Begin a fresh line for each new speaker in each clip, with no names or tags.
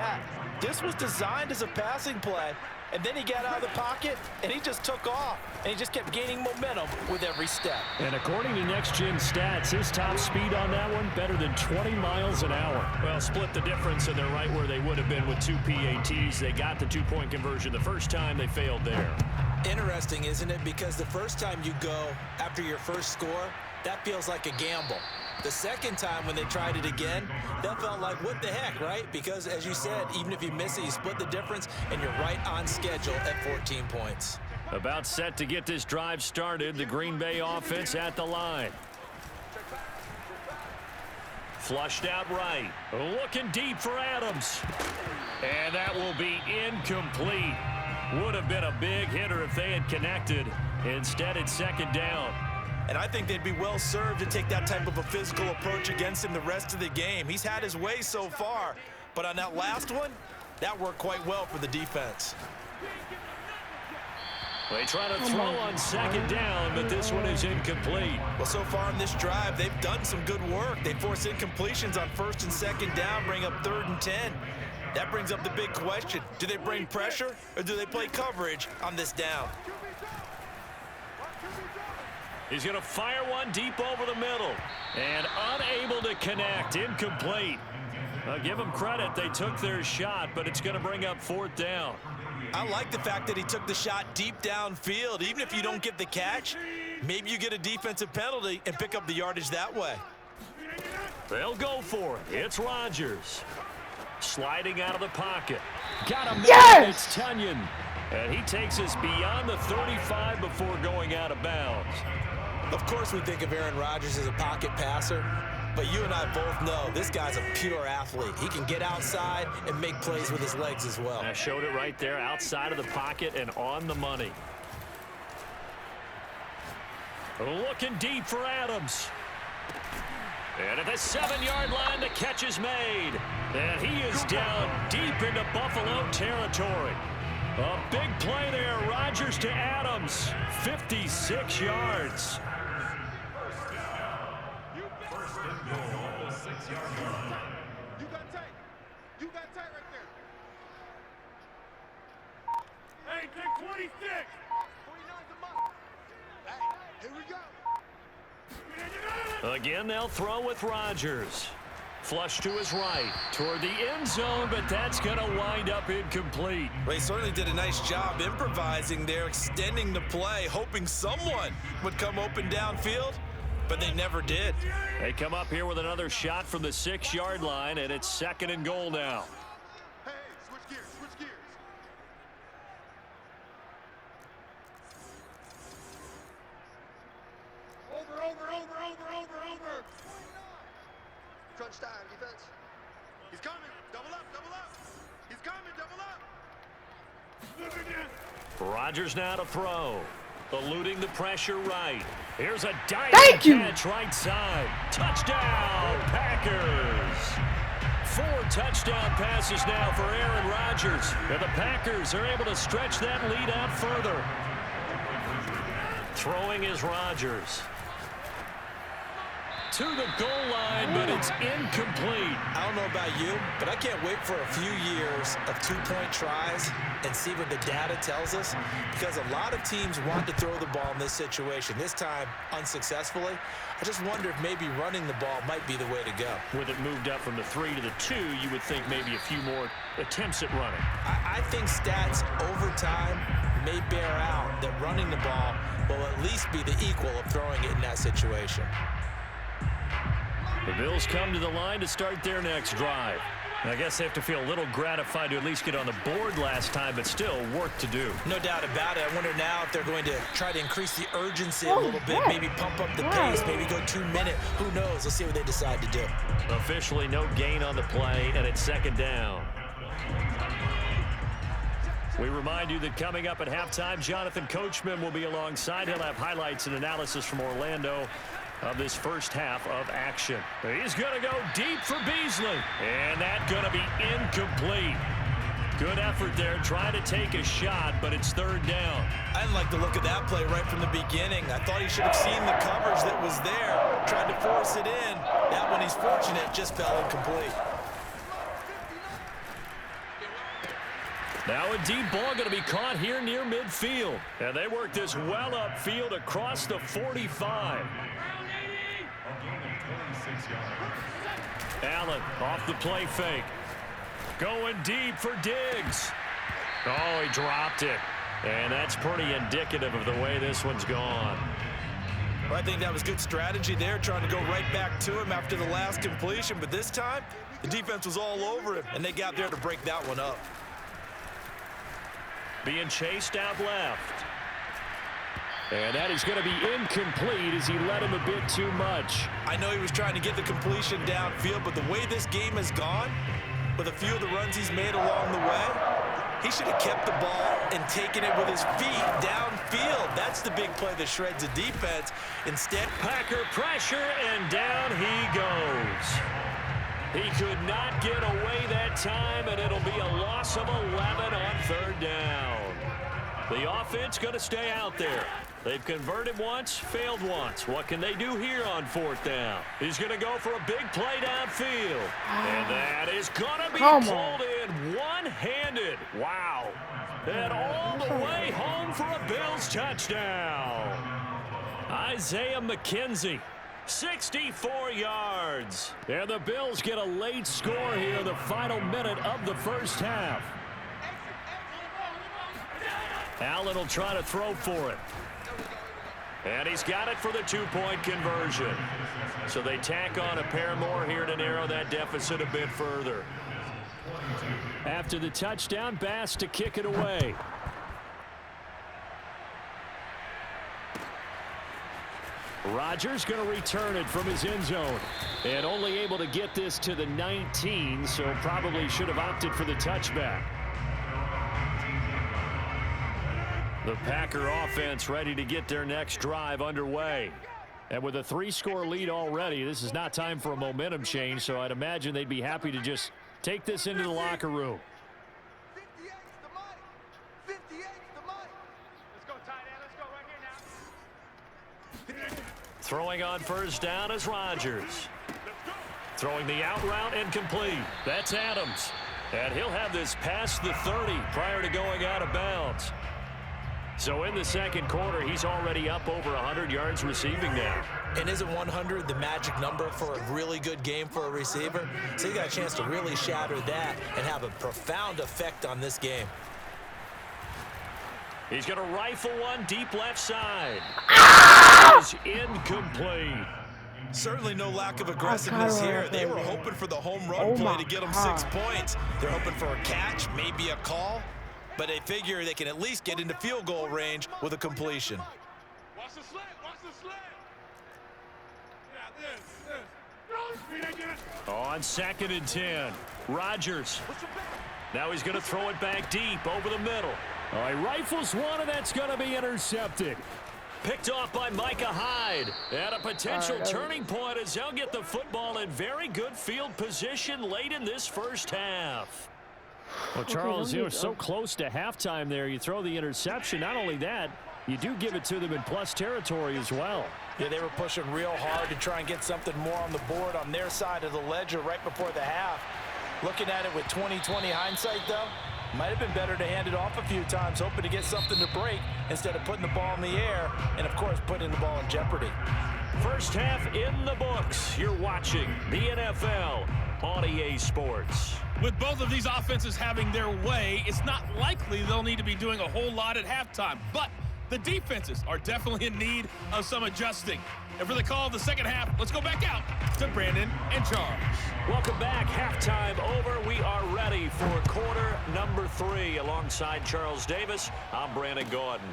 that. This was designed as a passing play, and then he got out of the pocket, and he just took off, and he just kept gaining momentum with every step.
And according to Next Gen Stats, his top speed on that one, better than 20 miles an hour. Well, split the difference, and they're right where they would have been with 2 PATs. They got the two-point conversion the first time. They failed there.
Interesting, isn't it? Because the first time you go after your first score, that feels like a gamble. The second time when they tried it again, that felt like, what the heck, right? Because, as you said, even if you miss it, you split the difference, and you're right on schedule at 14 points.
About set to get this drive started, the Green Bay offense at the line. Flushed out right. Looking deep for Adams. And that will be incomplete. Would have been a big hitter if they had connected. Instead, it's second down.
And I think they'd be well served to take that type of a physical approach against him the rest of the game. He's had his way so far, but on that last one, that worked quite well for the defense.
They try to throw on second down, but this one is incomplete.
Well, so far in this drive, they've done some good work. They force incompletions on first and second down, bring up 3rd and 10. That brings up the big question. Do they bring pressure, or do they play coverage on this down?
He's going to fire one deep over the middle. And unable to connect. Incomplete. I'll give them credit. They took their shot, but it's going to bring up 4th down.
I like the fact that he took the shot deep downfield. Even if you don't get the catch, maybe you get a defensive penalty and pick up the yardage that way.
They'll go for it. It's Rodgers. Sliding out of the pocket. Got him.
Yes!
It's Tunyon. And he takes us beyond the 35 before going out of bounds.
Of course we think of Aaron Rodgers as a pocket passer, but you and I both know this guy's a pure athlete. He can get outside and make plays with his legs as well.
I showed it right there, outside of the pocket and on the money. Looking deep for Adams. And at the 7-yard line, the catch is made. And he is down deep into Buffalo territory. A big play there, Rodgers to Adams, 56 yards.
You got tight. You got tight right there. Hey, take 26. 29's a must. Hey, here we go.
Again, they'll throw with Rodgers. Flush to his right, toward the end zone, but that's going to wind up incomplete.
Well, he certainly did a nice job improvising there, extending the play, hoping someone would come open downfield, but they never did.
They come up here with another shot from the 6-yard line, and it's 2nd and goal now.
Hey, switch gears, switch gears. Over. Crunch time, defense. He's coming. Double up. He's coming, double up.
Rodgers now to throw. Eluding the pressure right. Here's a diving catch right side. Touchdown, Packers. 4 touchdown passes now for Aaron Rodgers. And the Packers are able to stretch that lead out further. Throwing is Rodgers. To the goal line, but it's incomplete.
I don't know about you, but I can't wait for a few years of 2-point tries and see what the data tells us, because a lot of teams want to throw the ball in this situation. This time, unsuccessfully. I just wonder if maybe running the ball might be the way to go.
With it moved up from the 3 to the 2, you would think maybe a few more attempts at running.
I think stats over time may bear out that running the ball will at least be the equal of throwing it in that situation.
The Bills come to the line to start their next drive. I guess they have to feel a little gratified to at least get on the board last time, but still work to do.
No doubt about it. I wonder now if they're going to try to increase the urgency a little bit, maybe pump up the pace, maybe go 2-minute. Who knows? Let's see what they decide to do.
Officially no gain on the play, and it's 2nd down. We remind you that coming up at halftime, Jonathan Coachman will be alongside. He'll have highlights and analysis from Orlando of this first half of action. He's going to go deep for Beasley, and that's going to be incomplete. Good effort there, trying to take a shot, but it's 3rd down.
I didn't like the look of that play right from the beginning. I thought he should have seen the coverage that was there, tried to force it in. That one, he's fortunate, just fell incomplete.
Now a deep ball going to be caught here near midfield. And they work this well upfield across the 45. Allen off the play fake. Going deep for Diggs. Oh, he dropped it. And that's pretty indicative of the way this one's gone.
Well, I think that was good strategy there, trying to go right back to him after the last completion. But this time, the defense was all over him, and they got there to break that one up.
Being chased out left. And that is going to be incomplete as he led him a bit too much.
I know he was trying to get the completion downfield, but the way this game has gone, with a few of the runs he's made along the way, he should have kept the ball and taken it with his feet downfield. That's the big play that shreds the defense. Instead,
Packer pressure, and down he goes. He could not get away that time, and it'll be a loss of 11 on third down. The offense going to stay out there. They've converted once, failed once. What can they do here on fourth down? He's going to go for a big play downfield. And that is going to be pulled in one-handed. Wow. And all the way home for a Bills touchdown. Isaiah McKenzie, 64 yards. And the Bills get a late score here in the final minute of the first half. Allen will try to throw for it. And he's got it for the two-point conversion. So they tack on a pair more here to narrow that deficit a bit further. After the touchdown, Bass to kick it away. Rodgers going to return it from his end zone. And only able to get this to the 19, so probably should have opted for the touchback. The Packer offense ready to get their next drive underway. And with a 3-score lead already, this is not time for a momentum change, so I'd imagine they'd be happy to just take this into the locker room.
58's the money. 58's the money. Let's go, tight end. Let's go right here now.
Throwing on first down is Rodgers. Throwing the out route and complete. That's Adams. And he'll have this past the 30 prior to going out of bounds. So in the second quarter, he's already up over 100 yards receiving now.
And isn't 100 the magic number for a really good game for a receiver? So you got a chance to really shatter that and have a profound effect on this game.
He's going to rifle one deep left side. Is incomplete.
Certainly no lack of aggressiveness here. They were hoping for the home run play to get them 6 points. They're hoping for a catch, maybe a call. But they figure they can at least get into field goal range with a completion.
Watch the slant. Watch the slant. Yeah,
On 2nd and 10, Rodgers. Now he's going to throw it back deep over the middle. Oh, he rifles one, and that's going to be intercepted. Picked off by Micah Hyde. And a potential turning point as they'll get the football in very good field position late in this first half. Well, Charles, you were so close to halftime there. You throw the interception. Not only that, you do give it to them in plus territory as well.
Yeah, they were pushing real hard to try and get something more on the board on their side of the ledger right before the half. Looking at it with 20/20 hindsight, though, might have been better to hand it off a few times, hoping to get something to break instead of putting the ball in the air and, of course, putting the ball in jeopardy.
First half in the books. You're watching the NFL on EA Sports.
With both of these offenses having their way, it's not likely they'll need to be doing a whole lot at halftime. But the defenses are definitely in need of some adjusting. And for the call of the second half, let's go back out to Brandon and Charles.
Welcome back. Halftime over. We are ready for quarter number 3. Alongside Charles Davis, I'm Brandon Gordon.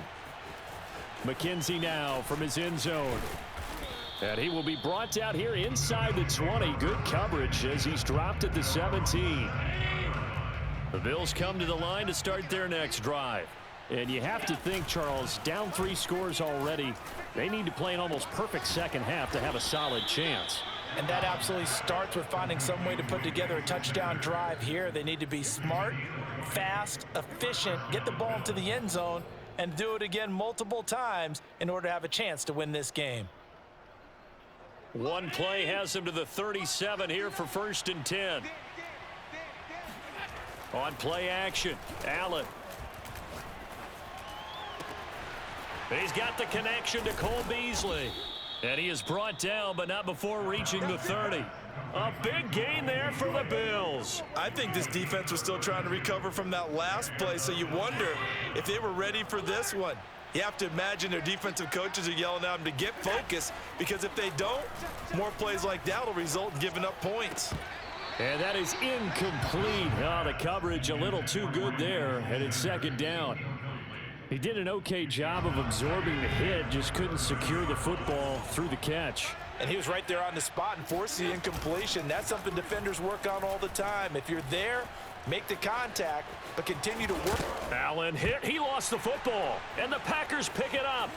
McKenzie now from his end zone. And he will be brought down here inside the 20. Good coverage as he's dropped at the 17. The Bills come to the line to start their next drive. And you have to think, Charles, down 3 scores already. They need to play an almost perfect second half to have a solid chance.
And that absolutely starts with finding some way to put together a touchdown drive here. They need to be smart, fast, efficient, get the ball into the end zone, and do it again multiple times in order to have a chance to win this game.
One play has him to the 37 here for 1st and 10. On play action, Allen. He's got the connection to Cole Beasley. And he is brought down, but not before reaching the 30. A big gain there for the Bills.
I think this defense was still trying to recover from that last play, so you wonder if they were ready for this one. You have to imagine their defensive coaches are yelling at them to get focused, because if they don't, more plays like that will result in giving up points.
And that is incomplete. Oh, the coverage a little too good there, and it's second down. He did an okay job of absorbing the hit, just couldn't secure the football through the catch.
And he was right there on the spot and forced the incompletion. That's something defenders work on all the time. If you're there, make the contact, but continue to work.
Allen hit. He lost the football, and the Packers pick it up.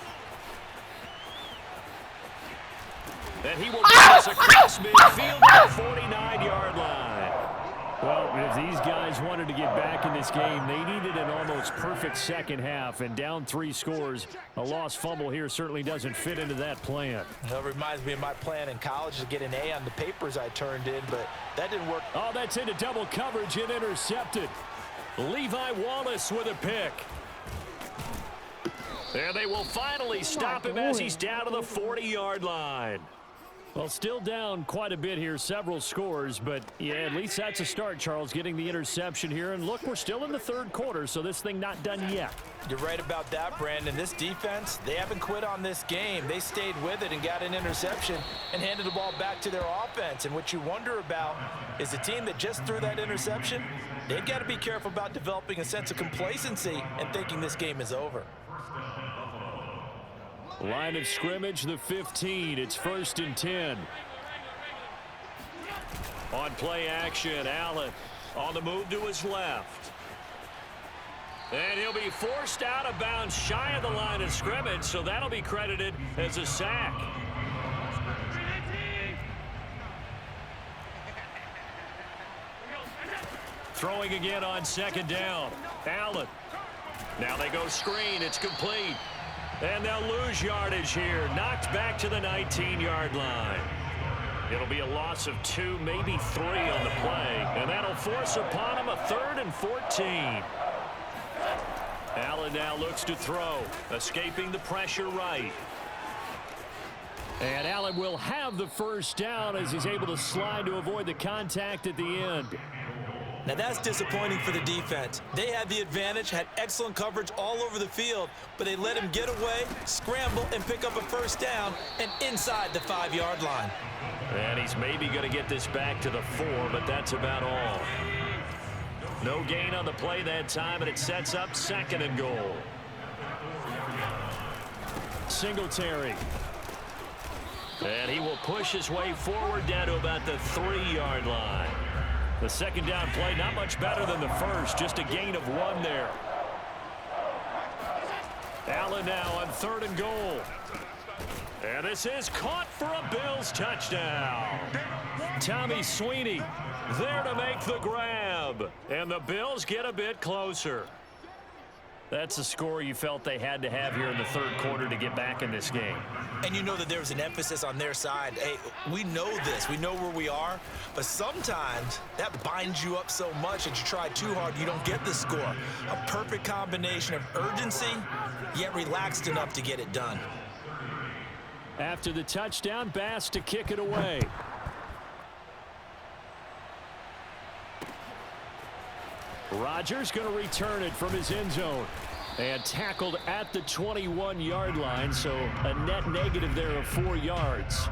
And he will pass across midfield to the 49-yard line. Well, if these guys wanted to get back in this game, they needed an almost perfect second half, and down 3 scores. A lost fumble here certainly doesn't fit into that plan.
Well, it reminds me of my plan in college to get an A on the papers I turned in, but that didn't work.
Oh, that's into double coverage and intercepted. Levi Wallace with a pick. And they will finally stop him as he's down to the 40-yard line. Well, still down quite a bit here, several scores, but yeah, at least that's a start, Charles, getting the interception here. And look, we're still in the third quarter, so this thing not done yet.
You're right about that, Brandon. This defense, they haven't quit on this game. They stayed with it and got an interception and handed the ball back to their offense. And what you wonder about is the team that just threw that interception, they've got to be careful about developing a sense of complacency and thinking this game is over.
Line of scrimmage, the 15. It's 1st and 10. On play action, Allen on the move to his left. And he'll be forced out of bounds shy of the line of scrimmage, so that'll be credited as a sack. Throwing again on 2nd down. Allen. Now they go screen. It's complete. And they'll lose yardage here. Knocked back to the 19-yard line. It'll be a loss of 2, maybe 3 on the play. And that'll force upon him a 3rd and 14. Allen now looks to throw. Escaping the pressure right. And Allen will have the first down as he's able to slide to avoid the contact at the end.
Now that's disappointing for the defense. They had the advantage, had excellent coverage all over the field, but they let him get away, scramble, and pick up a first down and inside the 5-yard line.
And he's maybe going to get this back to the 4, but that's about all. No gain on the play that time, and it sets up 2nd and goal. Singletary. And he will push his way forward down to about the 3-yard line. The 2nd down play, not much better than the first, just a gain of 1 there. Allen now on 3rd and goal. And this is caught for a Bills touchdown. Tommy Sweeney there to make the grab. And the Bills get a bit closer. That's a score you felt they had to have here in the 3rd quarter to get back in this game.
And you know that there's an emphasis on their side. Hey, we know this. We know where we are. But sometimes that binds you up so much that you try too hard, you don't get the score. A perfect combination of urgency, yet relaxed enough to get it done.
After the touchdown, Bass to kick it away. Rodgers going to return it from his end zone. And tackled at the 21-yard line, so a net negative there of 4 yards.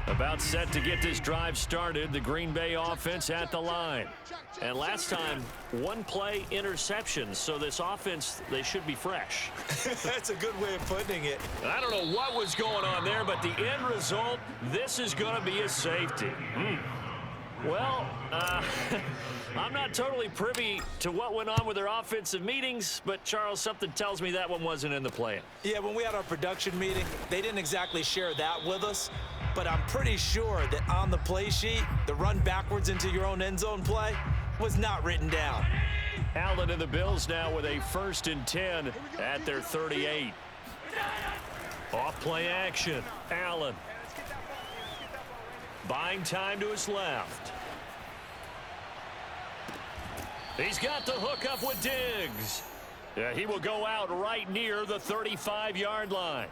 About set to get this drive started, the Green Bay offense at the line. And last time, 1-play interception, so this offense, they should be fresh.
That's a good way of putting it.
I don't know what was going on there, but the end result, this is going to be a safety. Well, I'm not totally privy to what went on with their offensive meetings, but, Charles, something tells me that one wasn't in the plan.
Yeah, when we had our production meeting, they didn't exactly share that with us, but I'm pretty sure that on the play sheet, the run backwards into your own end zone play was not written down.
Allen and the Bills now with a 1st and 10 at their 38. Off play action, Allen. Buying time to his left. He's got the hook up with Diggs. Yeah, he will go out right near the 35-yard line.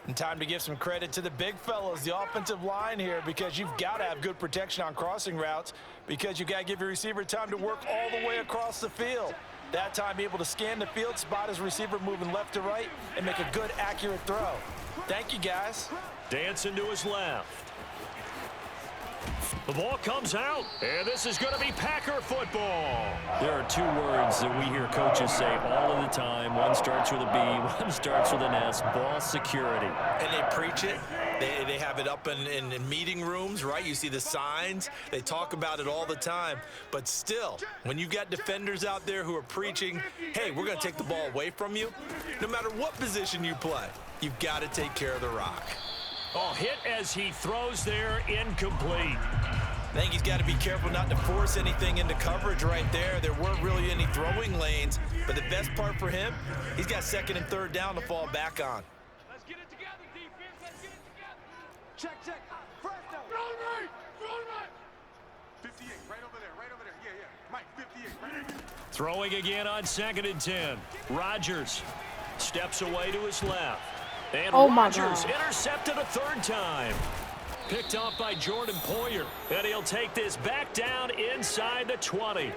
And time to give some credit to the big fellas, the offensive line here, because you've got to have good protection on crossing routes because you got to give your receiver time to work all the way across the field. That time, be able to scan the field, spot his receiver moving left to right, and make a good, accurate throw. Thank you, guys.
Dancing to his left. The ball comes out, and this is going to be Packer football. There are two words that we hear coaches say all of the time. One starts with a B, one starts with an S, ball security.
And they preach it. They have it up in meeting rooms, right? You see the signs. They talk about it all the time. But still, when you've got defenders out there who are preaching, hey, we're going to take the ball away from you, no matter what position you play, you've got to take care of the rock.
Oh, hit as he throws there, incomplete.
I think he's got to be careful not to force anything into coverage right there. There weren't really any throwing lanes, but the best part for him, he's got second and third down to fall back on.
Let's get it together, defense. Let's get it together.
Check. First down. Roll right. 58, right over there. Yeah. Mike, 58, right there.
Throwing again on 2nd and 10. Rodgers steps away to his left. And Rodgers intercepted a third time. Picked off by Jordan Poyer. And he'll take this back down inside the 20.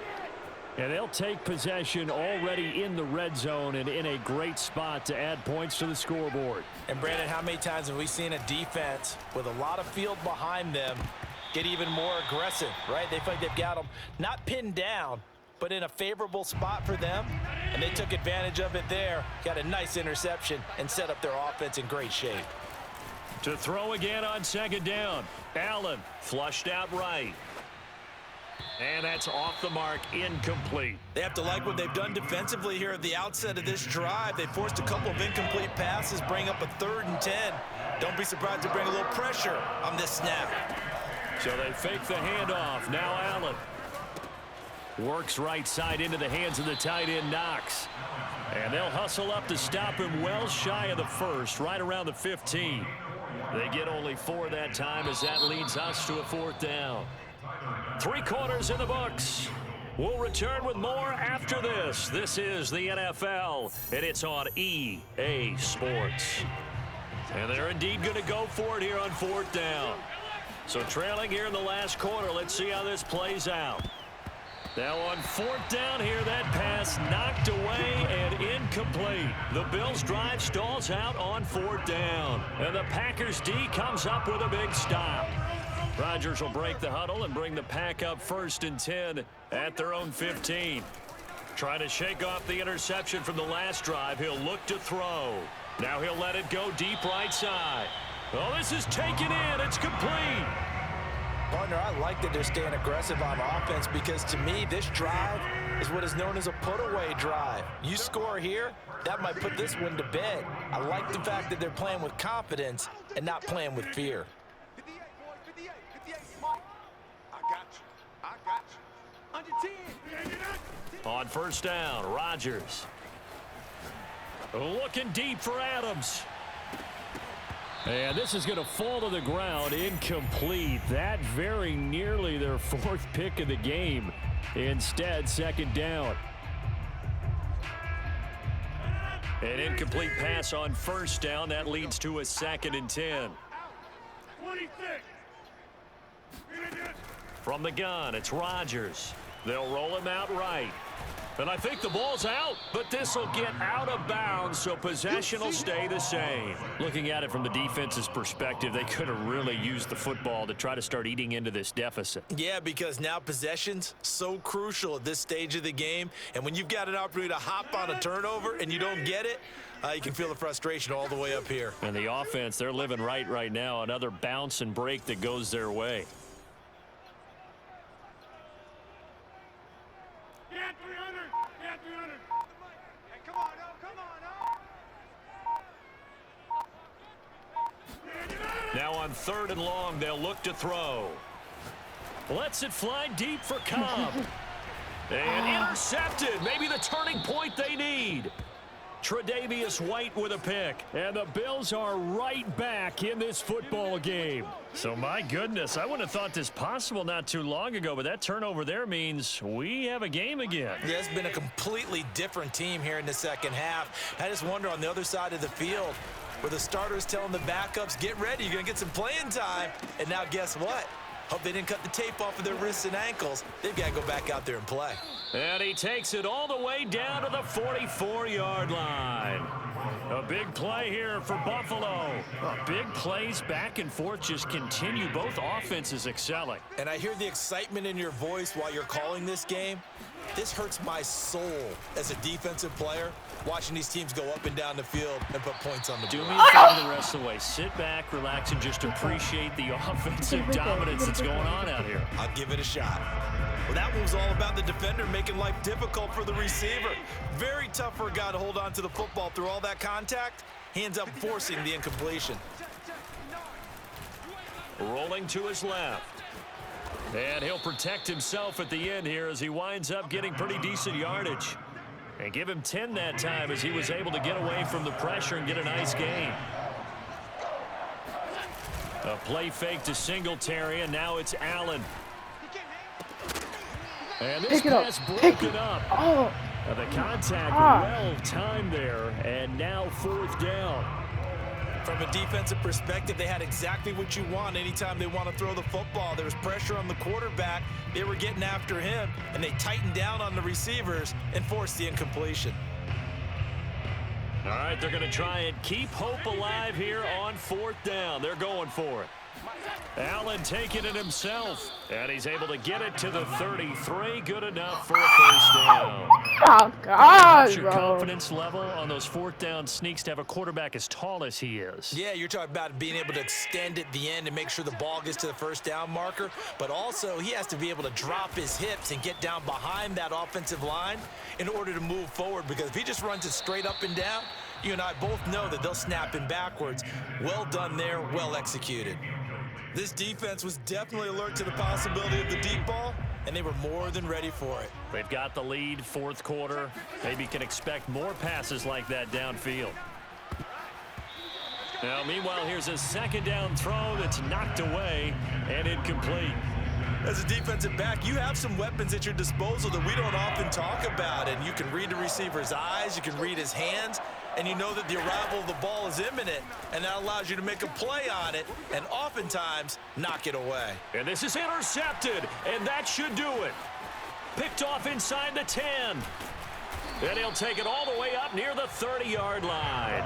And they'll take possession already in the red zone and in a great spot to add points to the scoreboard.
And Brandon, how many times have we seen a defense with a lot of field behind them get even more aggressive, right? They feel like they've got them not pinned down, but in a favorable spot for them, and they took advantage of it there. Got a nice interception and set up their offense in great shape.
To throw again on 2nd down. Allen flushed out right. And that's off the mark, incomplete.
They have to like what they've done defensively here at the outset of this drive. They forced a couple of incomplete passes, bring up a 3rd and 10. Don't be surprised to bring a little pressure on this snap.
So they fake the handoff. Now Allen works right side into the hands of the tight end, Knox. And they'll hustle up to stop him well shy of the first, right around the 15. They get only 4 that time as that leads us to a 4th down. 3 quarters in the books. We'll return with more after this. This is the NFL, and it's on EA Sports. And they're indeed going to go for it here on 4th down. So trailing here in the last quarter, let's see how this plays out. Now on 4th down here, that pass knocked away and incomplete. The Bills' drive stalls out on 4th down. And the Packers' D comes up with a big stop. Rodgers will break the huddle and bring the Pack up 1st and 10 at their own 15. Trying to shake off the interception from the last drive. He'll look to throw. Now he'll let it go deep right side. Oh, this is taken in. It's complete.
Partner, I like that they're staying aggressive on offense because to me, this drive is what is known as a put-away drive. You score here, that might put this one to bed. I like the fact that they're playing with confidence and not playing with fear.
58, boys, 58. I got you. Under 10.
On 1st down, Rodgers. Looking deep for Adams. And this is going to fall to the ground, incomplete. That very nearly their 4th pick of the game. Instead, 2nd down. An incomplete pass on 1st down. That leads to a 2nd and 10.
26.
From the gun, it's Rodgers. They'll roll him out right. And I think the ball's out, but this will get out of bounds, so possession will stay the same. Looking at it from the defense's perspective, they could have really used the football to try to start eating into this deficit.
Yeah, because now possession's so crucial at this stage of the game, and when you've got an opportunity to hop on a turnover and you don't get it, you can feel the frustration all the way up here.
And the offense, they're living right now. Another bounce and break that goes their way. Now on 3rd and long, they'll look to throw. Lets it fly deep for Cobb. And intercepted. Maybe the turning point they need. Tre'Davious White with a pick. And the Bills are right back in this football game. So, my goodness, I wouldn't have thought this possible not too long ago, but that turnover there means we have a game again.
Yeah, it's been a completely different team here in the second half. I just wonder on the other side of the field where the starters telling the backups, get ready, you're going to get some playing time. And now guess what? Hope they didn't cut the tape off of their wrists and ankles. They've got to go back out there and play.
And he takes it all the way down to the 44-yard line. A big play here for Buffalo. Big plays back and forth just continue. Both offenses excelling.
And I hear the excitement in your voice while you're calling this game. This hurts my soul as a defensive player, watching these teams go up and down the field and put points on the board.
Do me a favor the rest of the way. Sit back, relax, and just appreciate the offensive dominance that's going on out here.
I'll give it a shot. Well, that one was all about the defender making life difficult for the receiver. Very tough for a guy to hold on to the football through all that contact. He ends up forcing the incompletion.
Rolling to his left. And he'll protect himself at the end here as he winds up getting pretty decent yardage. And give him 10 that time as he was able to get away from the pressure and get a nice gain. A play fake to Singletary, and now it's Allen. And this pass broken up.
Oh.
The contact well timed there, and now 4th down.
From a defensive perspective, they had exactly what you want anytime they want to throw the football. There was pressure on the quarterback. They were getting after him, and they tightened down on the receivers and forced the incompletion.
All right, they're going to try and keep hope alive here on 4th down. They're going for it. Allen taking it himself, and he's able to get it to the 33. Good enough for a 1st down.
Oh, God,
What's your
bro.
confidence level on those 4th down sneaks to have a quarterback as tall as he is?
Yeah, you're talking about being able to extend at the end and make sure the ball gets to the 1st down marker, but also he has to be able to drop his hips and get down behind that offensive line in order to move forward, because if he just runs it straight up and down, you and I both know that they'll snap him backwards. Well done there, well executed. This defense was definitely alert to the possibility of the deep ball, and they were more than ready for it.
They've got the lead, 4th quarter. Maybe can expect more passes like that downfield. Now, meanwhile, here's a 2nd down throw that's knocked away and incomplete.
As a defensive back, you have some weapons at your disposal that we don't often talk about, and you can read the receiver's eyes, you can read his hands, and you know that the arrival of the ball is imminent, and that allows you to make a play on it and oftentimes knock it away.
And this is intercepted, and that should do it. Picked off inside the 10. Then he'll take it all the way up near the 30-yard line.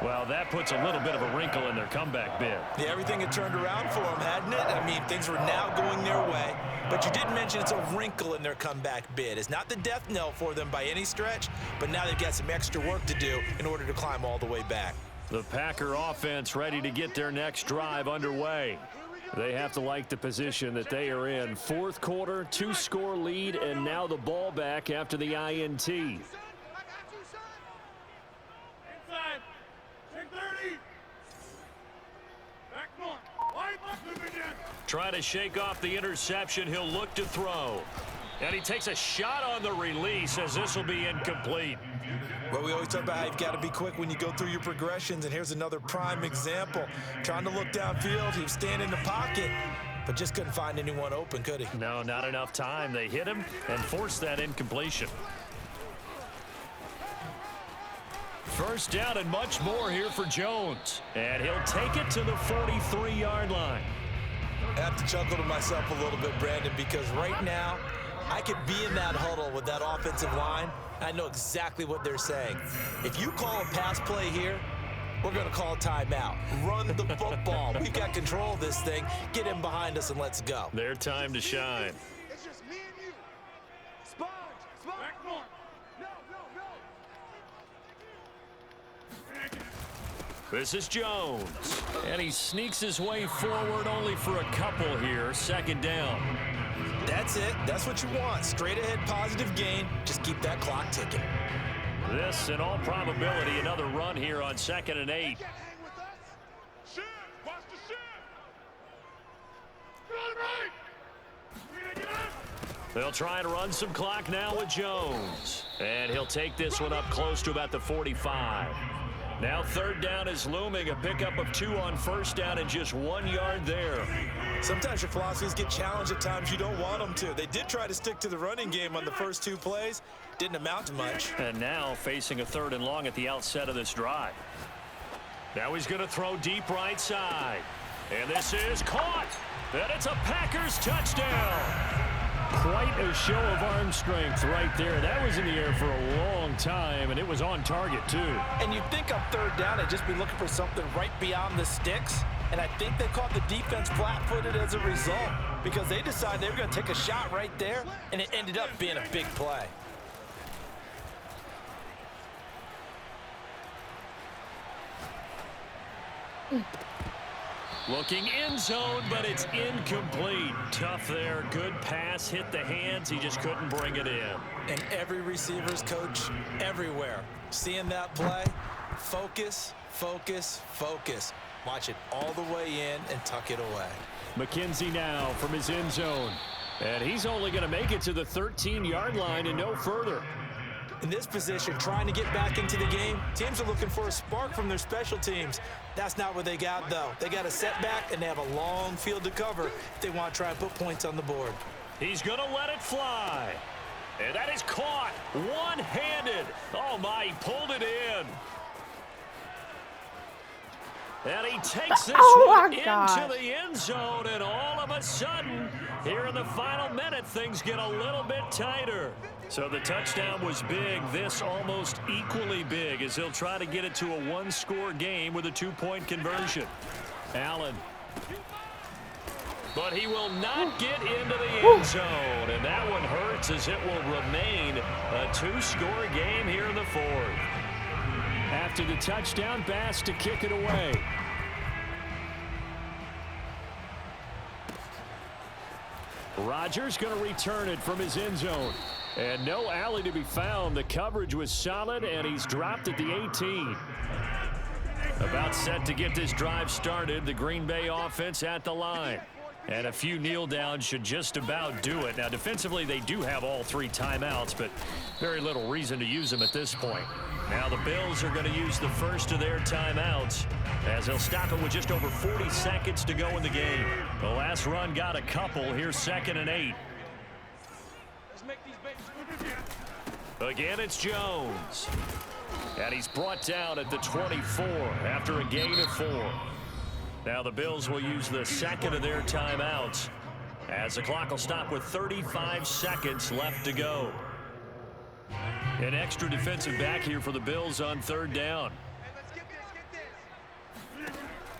Well, that puts a little bit of a wrinkle in their comeback bid.
Yeah, everything had turned around for them, hadn't it? I mean, things were now going their way. But you did mention it's a wrinkle in their comeback bid. It's not the death knell for them by any stretch, but now they've got some extra work to do in order to climb all the way back.
The Packer offense ready to get their next drive underway. They have to like the position that they are in. 4th quarter, 2-score lead, and now the ball back after the INT. Trying to shake off the interception. He'll look to throw. And he takes a shot on the release as this will be incomplete.
Well, we always talk about how you've got to be quick when you go through your progressions, and here's another prime example. Trying to look downfield, he was standing in the pocket, but just couldn't find anyone open, could he?
No, not enough time. They hit him and forced that incompletion. 1st down and much more here for Jones. And he'll take it to the 43-yard line.
I have to chuckle to myself a little bit, Brandon, because right now I could be in that huddle with that offensive line. I know exactly what they're saying. If you call a pass play here, we're going to call a timeout. Run the football. We've got control of this thing. Get him behind us and let's go.
Their time to shine.
It's just me and you. Sponge. Back more. No.
This is Jones. And he sneaks his way forward only for a couple here. 2nd down.
That's it. That's what you want. Straight ahead positive gain. Just keep that clock ticking.
This, in all probability, another run here on 2nd and 8.
Watch the shit.
They'll try and run some clock now with Jones. And he'll take this one up close to about the 45. Now third down is looming. A pickup of 2 on first down and just 1 yard there.
Sometimes your philosophies get challenged at times you don't want them to. They did try to stick to the running game on the first 2 plays. Didn't amount to much.
And now facing a 3rd and long at the outset of this drive. Now he's going to throw deep right side. And this is caught. And it's a Packers touchdown. Quite a show of arm strength right there. That was in the air for a long time, and it was on target, too.
And you'd think on third down they'd just be looking for something right beyond the sticks. And I think they caught the defense flat-footed as a result because they decided they were going to take a shot right there, and it ended up being a big play.
Looking end zone, but it's incomplete. Tough there. Good pass. Hit the hands. He just couldn't bring it in.
And every receiver's coach everywhere. Seeing that play, focus, focus, focus. Watch it all the way in and tuck it away.
McKenzie now from his end zone. And he's only going to make it to the 13-yard line and no further.
In this position, trying to get back into the game, teams are looking for a spark from their special teams. That's not what they got, though. They got a setback, and they have a long field to cover if they want to try and put points on the board.
He's going to let it fly. And that is caught one-handed. Oh, my, he pulled it in. And he takes this one into the end zone, and all of a sudden, here in the final minute, things get a little bit tighter. So the touchdown was big. This almost equally big as he'll try to get it to a 1-score game with a 2-point conversion. Allen. But he will not get into the end zone, and that one hurts as it will remain a 2-score game here in the 4th. After the touchdown, Bass to kick it away. Rodgers going to return it from his end zone. And no alley to be found. The coverage was solid, and he's dropped at the 18. About set to get this drive started. The Green Bay offense at the line. And a few kneel downs should just about do it. Now, defensively, they do have all 3 timeouts, but very little reason to use them at this point. Now the Bills are going to use the first of their timeouts as they'll stop it with just over 40 seconds to go in the game. The last run got a couple. Here's 2nd and 8. Again, it's Jones. And he's brought down at the 24 after a gain of 4. Now the Bills will use the second of their timeouts as the clock will stop with 35 seconds left to go. An extra defensive back here for the Bills on 3rd down.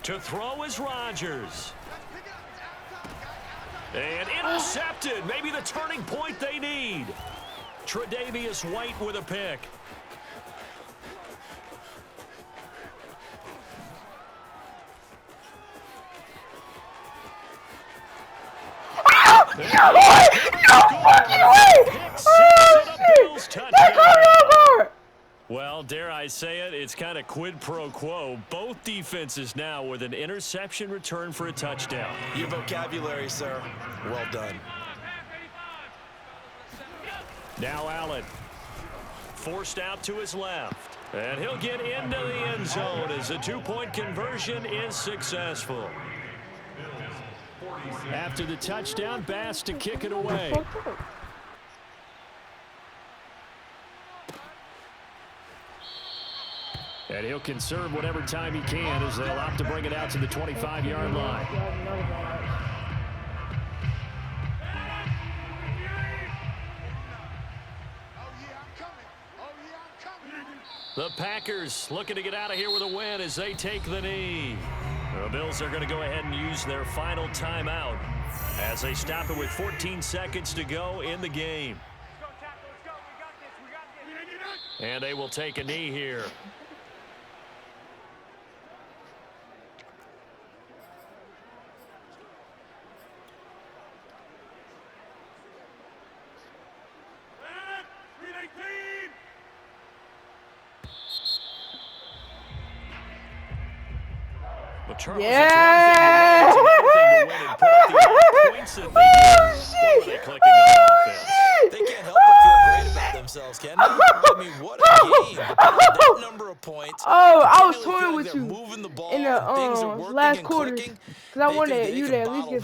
To throw is Rodgers. And intercepted. Maybe the turning point they need. Tre'Davious White with a pick.
No fucking way! Oh, shit! That's over!
Well, dare I say it, it's kind of quid pro quo. Both defenses now with an interception return for a touchdown.
Your vocabulary, sir. Well done.
Now Allen. Forced out to his left. And he'll get into the end zone as the 2-point conversion is successful. After the touchdown, Bass to kick it away. And he'll conserve whatever time he can as they'll opt to bring it out to the 25-yard line. The Packers looking to get out of here with a win as they take the knee. The Bills are going to go ahead and use their final timeout as they stop it with 14 seconds to go in the game. And they will take a knee here. But Charles,
yeah!
It's one thing to win and put up the points that they did. What were they clicking on offense?
points.
Oh, I was
Really
toying
feel like
with
they're
you
moving the ball
in the
and things are working
last
and
quarters
clicking.
because I
They
wanted
think they
you
can
to at least
bottle
get some